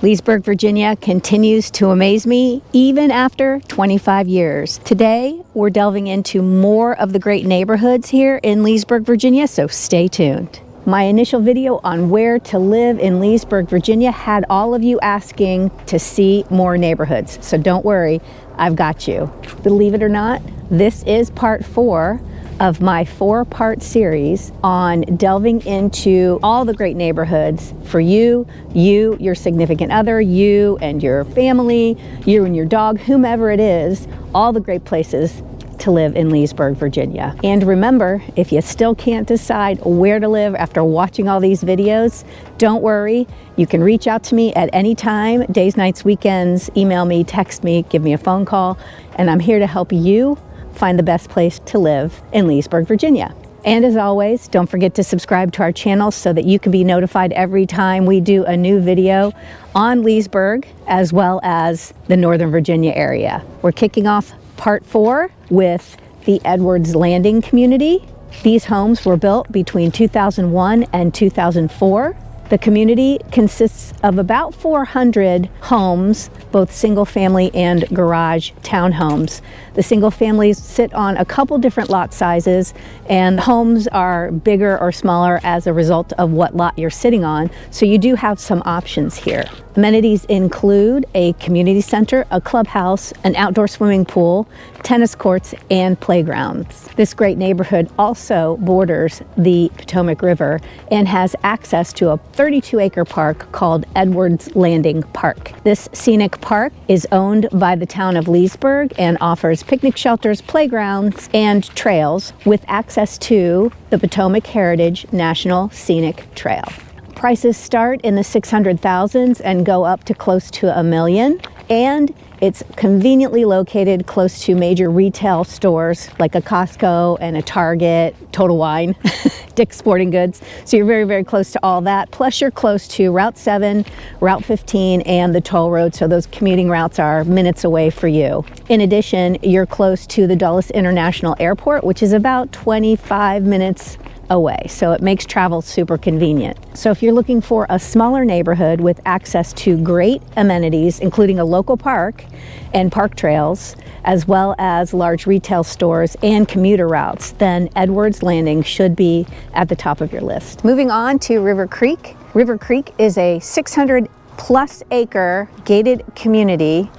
Leesburg, Virginia continues to amaze me even after 25 years. Today, we're delving into more of the great neighborhoods here in Leesburg, Virginia, so stay tuned. My initial video on where to live in Leesburg, Virginia had all of you asking to see more neighborhoods, so don't worry, I've got you. Believe it or not, this is part 4 of my 4-part series on delving into all the great neighborhoods for you, your significant other, you and your family, you and your dog, whomever it is, all the great places to live in Leesburg, Virginia. And remember, if you still can't decide where to live after watching all these videos, don't worry, you can reach out to me at any time, days, nights, weekends, email me, text me, give me a phone call, and I'm here to help you find the best place to live in Leesburg, Virginia. And as always, don't forget to subscribe to our channel so that you can be notified every time we do a new video on Leesburg as well as the Northern Virginia area. We're kicking off part 4 with the Edwards Landing community. These homes were built between 2001 and 2004. The community consists of about 400 homes, both single family and garage townhomes. The single families sit on a couple different lot sizes, and homes are bigger or smaller as a result of what lot you're sitting on, so you do have some options here. Amenities include a community center, a clubhouse, an outdoor swimming pool, tennis courts, and playgrounds. This great neighborhood also borders the Potomac River and has access to a 32-acre park called Edwards Landing Park. This scenic park is owned by the town of Leesburg and offers picnic shelters, playgrounds, and trails with access to the Potomac Heritage National Scenic Trail. Prices start in the 600,000s and go up to close to $1 million, and it's conveniently located close to major retail stores like a Costco and a Target, Total Wine, Dick's Sporting Goods. So you're very, very close to all that. Plus you're close to Route 7, Route 15, and the toll road. So those commuting routes are minutes away for you. In addition, you're close to the Dulles International Airport, which is about 25 minutes away, so it makes travel super convenient. So if you're looking for a smaller neighborhood with access to great amenities, including a local park and park trails, as well as large retail stores and commuter routes, then Edwards Landing should be at the top of your list. Moving on to River Creek. River Creek is a 600+ acre gated community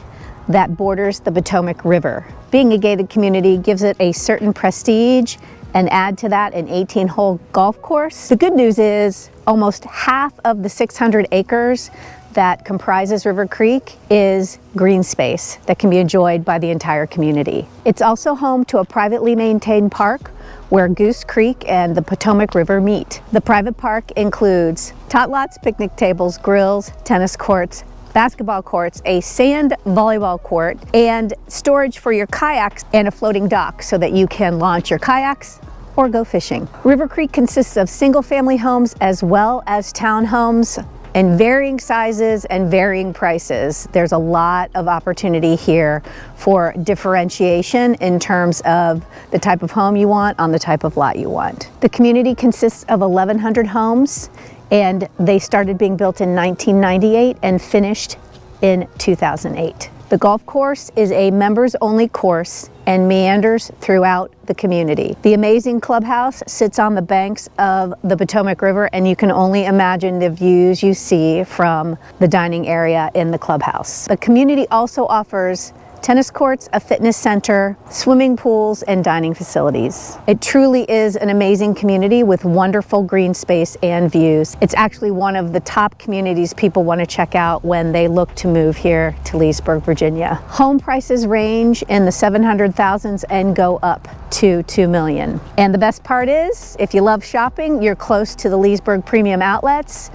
that borders the Potomac River. Being a gated community gives it a certain prestige, and add to that an 18-hole golf course. The good news is almost half of the 600 acres that comprises River Creek is green space that can be enjoyed by the entire community. It's also home to a privately maintained park where Goose Creek and the Potomac River meet. The private park includes tot lots, picnic tables, grills, tennis courts, basketball courts, a sand volleyball court, and storage for your kayaks and a floating dock so that you can launch your kayaks or go fishing. River Creek consists of single-family homes as well as townhomes in varying sizes and varying prices. There's a lot of opportunity here for differentiation in terms of the type of home you want on the type of lot you want. The community consists of 1,100 homes, and they started being built in 1998 and finished in 2008. The golf course is a members-only course and meanders throughout the community. The amazing clubhouse sits on the banks of the Potomac River, and you can only imagine the views you see from the dining area in the clubhouse. The community also offers tennis courts, a fitness center, swimming pools, and dining facilities. It truly is an amazing community with wonderful green space and views. It's actually one of the top communities people want to check out when they look to move here to Leesburg, Virginia. Home prices range in the 700,000s and go up to $2 million. And the best part is, if you love shopping, you're close to the Leesburg Premium Outlets,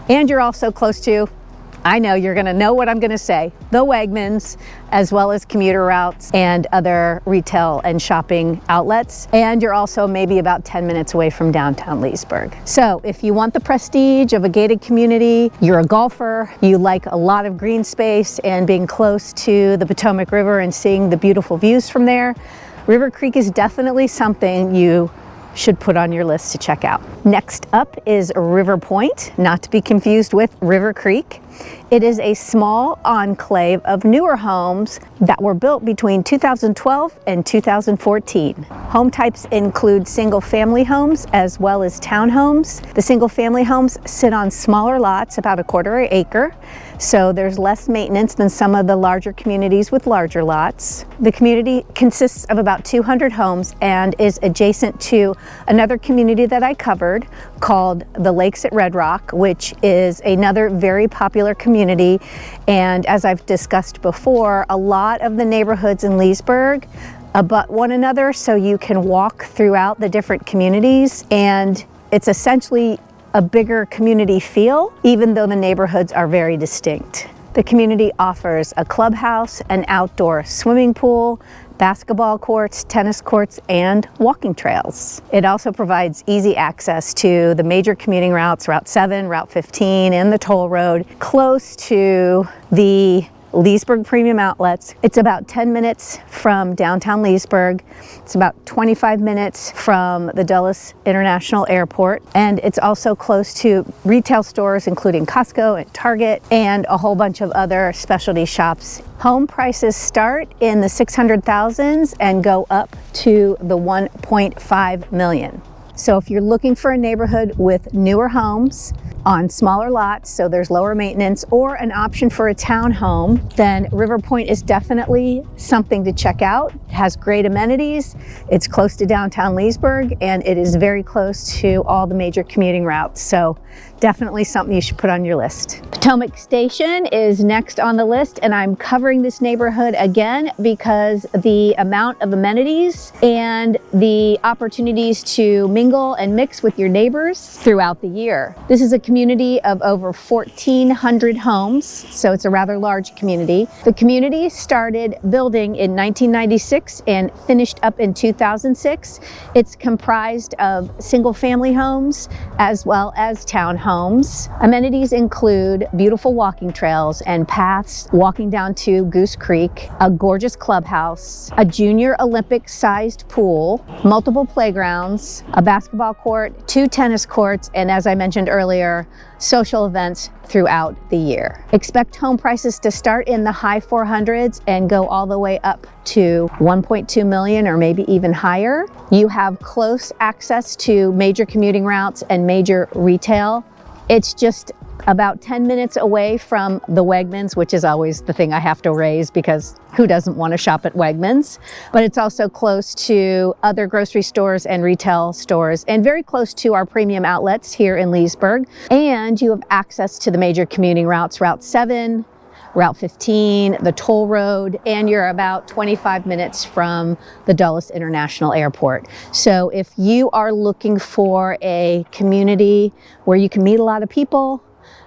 and you're also close to, I know you're gonna know what I'm gonna say, the Wegmans, as well as commuter routes and other retail and shopping outlets. And you're also maybe about 10 minutes away from downtown Leesburg. So if you want the prestige of a gated community, you're a golfer, you like a lot of green space and being close to the Potomac River and seeing the beautiful views from there, River Creek is definitely something you should put on your list to check out. Next up is Riverpoint, not to be confused with River Creek. It is a small enclave of newer homes that were built between 2012 and 2014. Home types include single-family homes as well as townhomes. The single-family homes sit on smaller lots, about a quarter acre, so there's less maintenance than some of the larger communities with larger lots. The community consists of about 200 homes and is adjacent to another community that I covered called the Lakes at Red Rock, which is another very popular community. And as I've discussed before, a lot of the neighborhoods in Leesburg abut one another, so you can walk throughout the different communities, and it's essentially a bigger community feel, even though the neighborhoods are very distinct. The community offers a clubhouse, an outdoor swimming pool, basketball courts, tennis courts, and walking trails. It also provides easy access to the major commuting routes, Route 7, Route 15, and the toll road, close to the Leesburg Premium Outlets. It's about 10 minutes from downtown Leesburg. It's about 25 minutes from the Dulles International Airport. And it's also close to retail stores, including Costco and Target, and a whole bunch of other specialty shops. Home prices start in the 600,000s and go up to the 1.5 million. So if you're looking for a neighborhood with newer homes on smaller lots, so there's lower maintenance, or an option for a townhome, then Riverpoint is definitely something to check out. It has great amenities, it's close to downtown Leesburg, and it is very close to all the major commuting routes. So definitely something you should put on your list. Potomac Station is next on the list, and I'm covering this neighborhood again because the amount of amenities and the opportunities to mingle and mix with your neighbors throughout the year. This is a community of over 1,400 homes, so it's a rather large community. The community started building in 1996 and finished up in 2006. It's comprised of single-family homes as well as townhomes. Amenities include beautiful walking trails and paths walking down to Goose Creek, a gorgeous clubhouse, a junior Olympic-sized pool, multiple playgrounds, a basketball court, 2 tennis courts, and as I mentioned earlier, social events throughout the year. Expect home prices to start in the high 400s and go all the way up to 1.2 million or maybe even higher. You have close access to major commuting routes and major retail. It's just about 10 minutes away from the Wegmans, which is always the thing I have to raise because who doesn't want to shop at Wegmans? But it's also close to other grocery stores and retail stores, and very close to our premium outlets here in Leesburg. And you have access to the major commuting routes, Route 7, Route 15, the toll road, and you're about 25 minutes from the Dulles International Airport. So if you are looking for a community where you can meet a lot of people,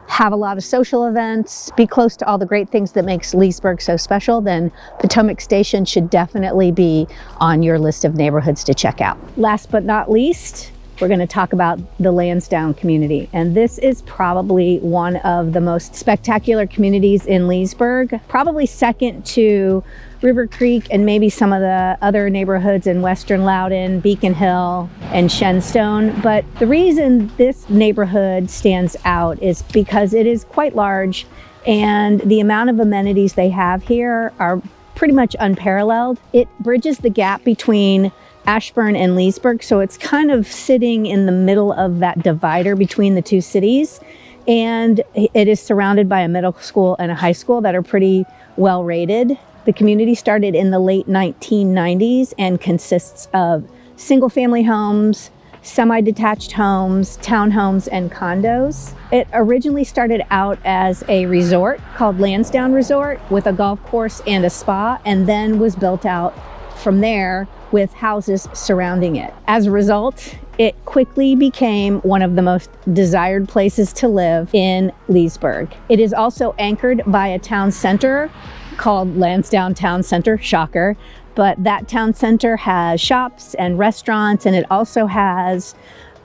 have a lot of social events, be close to all the great things that makes Leesburg so special, then Potomac Station should definitely be on your list of neighborhoods to check out. Last but not least, we're going to talk about the Landsdown community. And this is probably one of the most spectacular communities in Leesburg, probably second to River Creek and maybe some of the other neighborhoods in Western Loudoun, Beacon Hill, and Shenstone. But the reason this neighborhood stands out is because it is quite large, and the amount of amenities they have here are pretty much unparalleled. It bridges the gap between Ashburn and Leesburg, so it's kind of sitting in the middle of that divider between the two cities, and it is surrounded by a middle school and a high school that are pretty well rated. The community started in the late 1990s and consists of single-family homes, semi-detached homes, townhomes, and condos. It originally started out as a resort called Landsdown Resort with a golf course and a spa, and then was built out from there with houses surrounding it. As a result, it quickly became one of the most desired places to live in Leesburg. It is also anchored by a town center called Lansdowne Town Center, shocker, but that town center has shops and restaurants, and it also has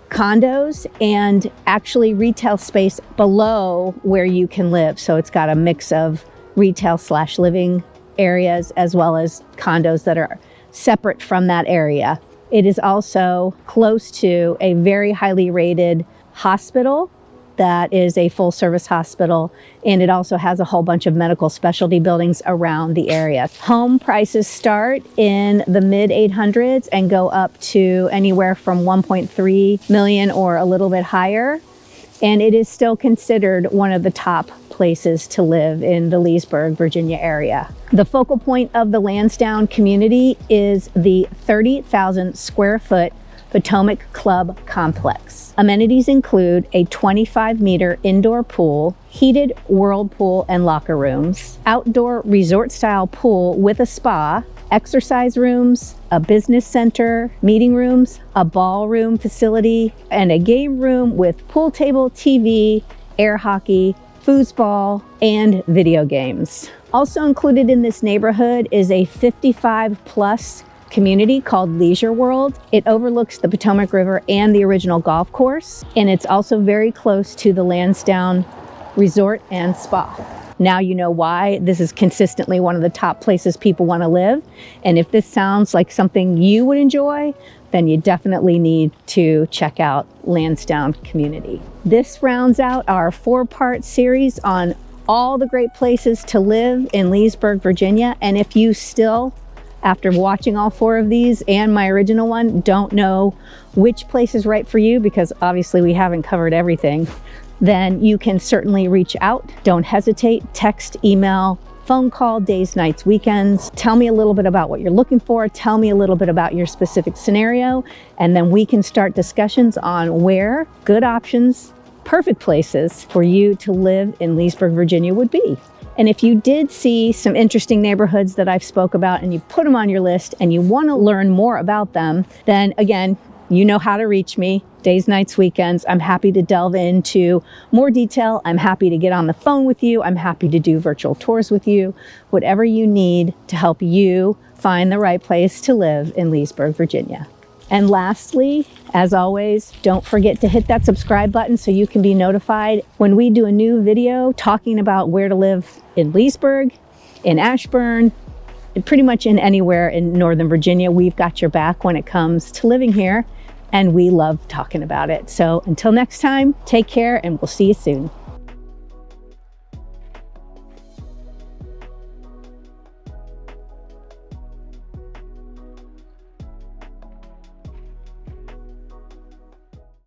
condos and actually retail space below where you can live. So it's got a mix of retail/living areas as well as condos that are separate from that area. It is also close to a very highly rated hospital that is a full service hospital, and it also has a whole bunch of medical specialty buildings around the area. Home prices start in the mid 800s and go up to anywhere from 1.3 million or a little bit higher. And it is still considered one of the top places to live in the Leesburg, Virginia area. The focal point of the Landsdown community is the 30,000 square foot Potomac Club complex. Amenities include a 25-meter indoor pool, heated whirlpool and locker rooms, outdoor resort-style pool with a spa, exercise rooms, a business center, meeting rooms, a ballroom facility, and a game room with pool table, TV, air hockey, foosball, and video games. Also included in this neighborhood is a 55-plus community called Leisure World. It overlooks the Potomac River and the original golf course, and it's also very close to the Landsdown Resort and Spa. Now you know why this is consistently one of the top places people want to live. And if this sounds like something you would enjoy, then you definitely need to check out Lansdowne community. This rounds out our 4-part series on all the great places to live in Leesburg, Virginia. And if you still, after watching all 4 of these and my original one, don't know which place is right for you, because obviously we haven't covered everything, then you can certainly reach out. Don't hesitate. Text, email, phone call, days, nights, weekends. Tell me a little bit about what you're looking for. Tell me a little bit about your specific scenario, and then we can start discussions on where good options, perfect places for you to live in Leesburg, Virginia would be. And if you did see some interesting neighborhoods that I've spoke about and you put them on your list and you want to learn more about them, then again, you know how to reach me. Days, nights, weekends. I'm happy to delve into more detail. I'm happy to get on the phone with you. I'm happy to do virtual tours with you. Whatever you need to help you find the right place to live in Leesburg, Virginia. And lastly, as always, don't forget to hit that subscribe button so you can be notified when we do a new video talking about where to live in Leesburg, in Ashburn, and pretty much in anywhere in Northern Virginia. We've got your back when it comes to living here, and we love talking about it. So until next time, take care, and we'll see you soon.